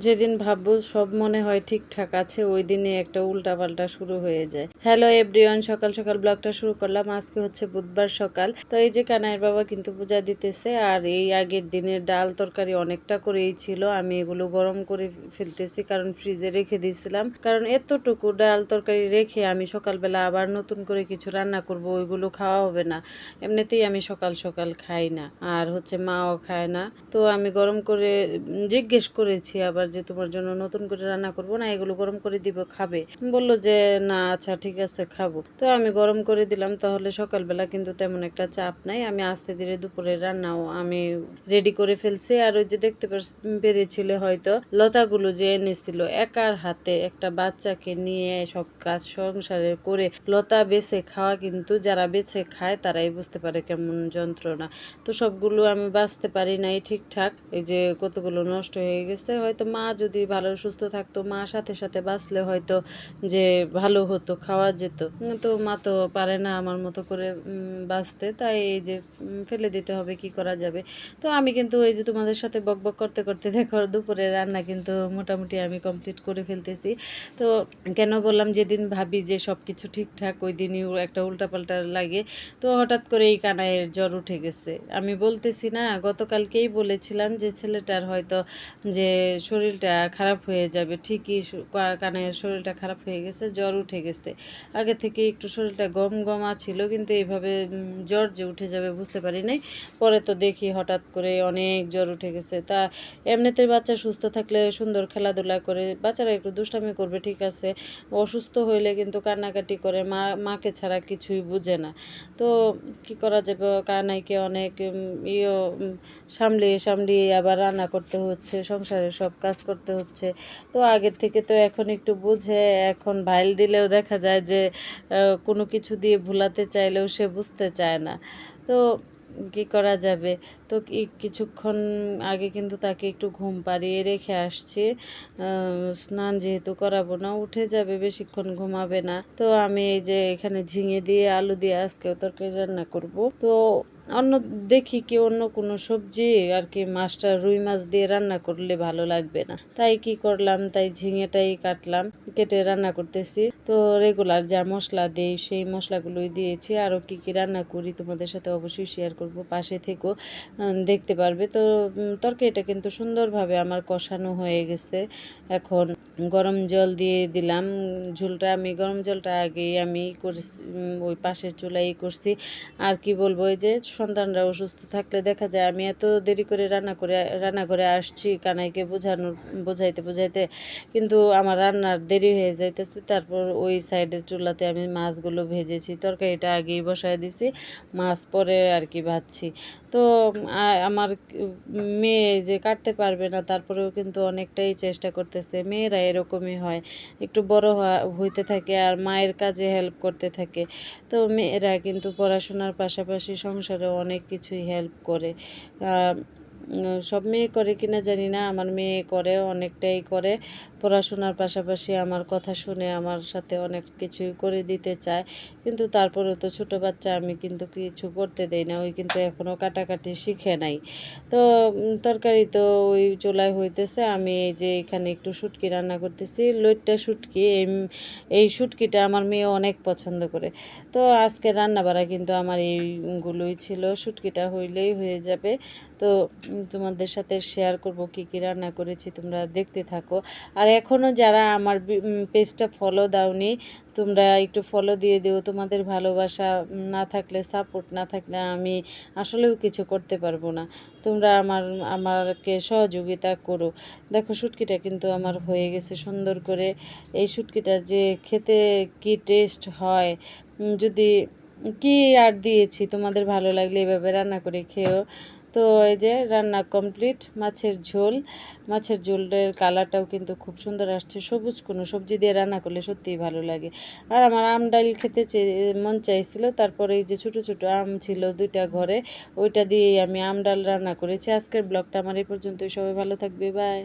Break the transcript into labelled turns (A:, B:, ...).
A: যেদিন ভাববো সব মনে হয় ঠিকঠাক আছে ওই দিনে একটা উল্টাপাল্টা শুরু হয়ে যায়। হ্যালো এভরিওয়ান, সকাল সকাল ব্লগটা শুরু করলাম। আজকে হচ্ছে বুধবার সকাল। তো এই যে কানাইয়ের বাবা কিন্তু পূজা দিতেছে, আর এই আগের দিনের ডাল তরকারি অনেকটা করেই ছিল। আমি এগুলো গরম করে ফেলতেছি, কারণ ফ্রিজে রেখে দিয়েছিলাম। কারণ এতটুকু ডাল তরকারি রেখে আমি সকালবেলা আবার নতুন করে কিছু রান্না করব, ওইগুলো খাওয়া হবে না। এমনিতেই আমি সকাল সকাল খাই না, আর হচ্ছে মাও খায় না। তো আমি গরম করে জিজ্ঞেস করেছি আবার যে তোমার জন্য নতুন করে রান্না করব না, এগুলো গরম করে দিব, খাবে? বললো যে না, আচ্ছা ঠিক আছে খাবো। তো আমি গরম করে দিলাম, তাহলে সকালবেলা কিন্তু তেমন একটা চাপ নাই। আমি আস্তে ধীরে দুপুরের রান্নাও আমি রেডি করে ফেলছি। আর ওই যে দেখতে পেরেছিলে হয়তো লতাগুলো যে এনেছিল, একার হাতে একটা বাচ্চাকে নিয়ে সব কাজ সংসারে করে লতা বেছে খাওয়া, কিন্তু যারা বেছে খায় তারাই বুঝতে পারে কেমন যন্ত্রণা। তো সবগুলো আমি বাঁচতে পারি নাই ঠিকঠাক, এই যে কতগুলো নষ্ট হয়ে গেছে। হয়তো মা যদি ভালো সুস্থ থাকতো, মা সাথে সাথে বাঁচলে হয়তো যে ভালো হতো, খাওয়া যেত। তো মা তো পারে না আমার মতো করে বাঁচতে, তাই এই যে ফেলে দিতে হবে, কি করা যাবে। তো আমি কিন্তু এই যে তোমাদের সাথে বক বক করতে করতে দেখো দুপুরের রান্না কিন্তু মোটামুটি আমি কমপ্লিট করে ফেলতেছি। তো কেন বললাম যেদিন ভাবি যে সব কিছু ঠিকঠাক ওই দিনই একটা উল্টাপাল্টা লাগে। তো হঠাৎ করে এই কানাইয়ের জ্বর উঠে গেছে। আমি বলতেছি না, গতকালকেই বলেছিলাম যে ছেলেটার হয়তো যে শরীরটা খারাপ হয়ে যাবে, ঠিকই কানাইয়ের শরীরটা খারাপ হয়ে গেছে, জ্বর উঠে গেছে। আগে থেকে একটু শরীরটা গম গমা ছিল, কিন্তু এইভাবে জ্বর যে উঠে যাবে বুঝতে পারি নাই। পরে তো দেখি হঠাৎ করে অনেক জ্বর উঠে গেছে। তা এমনিতে বাচ্চা সুস্থ থাকলে সুন্দর খেলাধুলা করে, বাচ্চারা একটু দুষ্টামি করবে ঠিক আছে, অসুস্থ হইলে কিন্তু কান্নাকাটি করে, মাকে ছাড়া কিছুই বুঝে না। তো কি করা যাবে, কানাইকে অনেক সামলিয়ে সামলিয়ে আবার রান্না করতে হচ্ছে, সংসারে সব কাজ করতে হচ্ছে। তো আগের থেকে তো এখন একটু বুঝে, এখন ভাইল দিলেও দেখা যায় যে কোনো কিছু দিয়ে ভুলাতে চাইলেও সে বুঝতে চায় না। তো কি করা যাবে। তো কিছুক্ষণ আগে কিন্তু তাকে একটু ঘুম পাড়িয়ে রেখে আসছি। স্নান যেহেতু করাবো না, উঠে যাবে, বেশিক্ষণ ঘুমাবে না। তো আমি এই যে এখানে ঝিঙে দিয়ে আলু দিয়ে আজকেও তরকারি রান্না করব। তো অন্য দেখি কি অন্য কোনো সবজি আর কি, মাছটা রুই মাছ দিয়ে রান্না করলে ভালো লাগবে না, তাই কি করলাম, তাই ঝিঙেটাই কাটলাম, কেটে রান্না করতেছি। তো রেগুলার যা মশলা দেই সেই মশলাগুলোই দিয়েছি। আরও কি কি রান্না করি তোমাদের সাথে অবশ্যই শেয়ার করব, পাশে থেকেও দেখতে পারবে। তো তরকারিটা কিন্তু সুন্দরভাবে আমার কষানো হয়ে গেছে। এখন গরম জল দিয়ে দিলাম। ঝোলটা আমি গরম জলটা আগেই আমি করেছি, ওই পাশের চুলাই করছি। আর কি বলবো, এই যে সন্তানরা অসুস্থ থাকলে দেখা যায় আমি এত দেরি করে রান্নাঘরে আসছি কানাইকে বোঝাইতে বোঝাইতে, কিন্তু আমার রান্নার দেরি হয়ে যাইতেছে। তারপর ওই সাইডের চুলাতে আমি মাছগুলো ভেজেছি, তরকারিটা আগেই বসায় দিছি, মাছ পরে আর কি ভাজছি। তো আমার মেয়ে যে কাটতে পারবে না, তারপরেও কিন্তু অনেকটাই চেষ্টা করতেছে। মেয়েরা এরকমই হয়, একটু বড় হইতে থাকে আর মায়ের কাজে হেল্প করতে থাকে। তো মেয়েরা কিন্তু পড়াশোনার পাশাপাশি সংসারে অনেক কিছুই হেল্প করে। সব মেয়ে করে কিনা জানি না, আমার মেয়ে করে, অনেকটাই করে। পড়াশোনার পাশাপাশি আমার কথা শুনে আমার সাথে অনেক কিছুই করে দিতে চায়, কিন্তু তারপরেও তো ছোটো বাচ্চা, আমি কিন্তু কিছু করতে দেই না, ওই কিন্তু এখনও কাটাকাটি শিখে নাই। তো তরকারি তো ওই চুলায় হইতেছে, আমি এই যে এখানে একটু শুটকি রান্না করতেছি, লইট্টা শুটকি। এই শুটকিটা আমার মেয়ে অনেক পছন্দ করে। তো আজকে রান্না বাড়া কিন্তু আমার এইগুলোই ছিল, শুটকিটা হইলেই হয়ে যাবে। তো তোমাদের সাথে শেয়ার করব কি কি রান্না করেছি, তোমরা দেখতে থাকো। আর এখনও যারা আমার পেজটা ফলো দাওনি, তোমরা একটু ফলো দিয়ে দিও। তোমাদের ভালোবাসা না থাকলে, সাপোর্ট না থাকলে আমি আসলেও কিছু করতে পারবো না। তোমরা আমাকে সহযোগিতা করো। দেখো শুটকিটা কিন্তু আমার হয়ে গেছে সুন্দর করে। এই শুটকিটা যে খেতে কি টেস্ট হয়, যদি কি আর দিয়েছি, তোমাদের ভালো লাগলে এভাবে রান্না করে খেও। তো এই যে রান্না কমপ্লিট। মাছের ঝোলের কালারটাও কিন্তু খুব সুন্দর আসছে, সবুজ কোনো সবজি দিয়ে রান্না করলে সত্যিই ভালো লাগে। আর আমার আম ডাল খেতে মন চাইছিল, তারপরে এই যে ছোটো ছোটো আম ছিল 2টা ঘরে, ওইটা দিয়েই আমি আম ডাল রান্না করেছি। আজকের ব্লগটা আমার এই পর্যন্তই। সবাই ভালো থাকবে, বাই।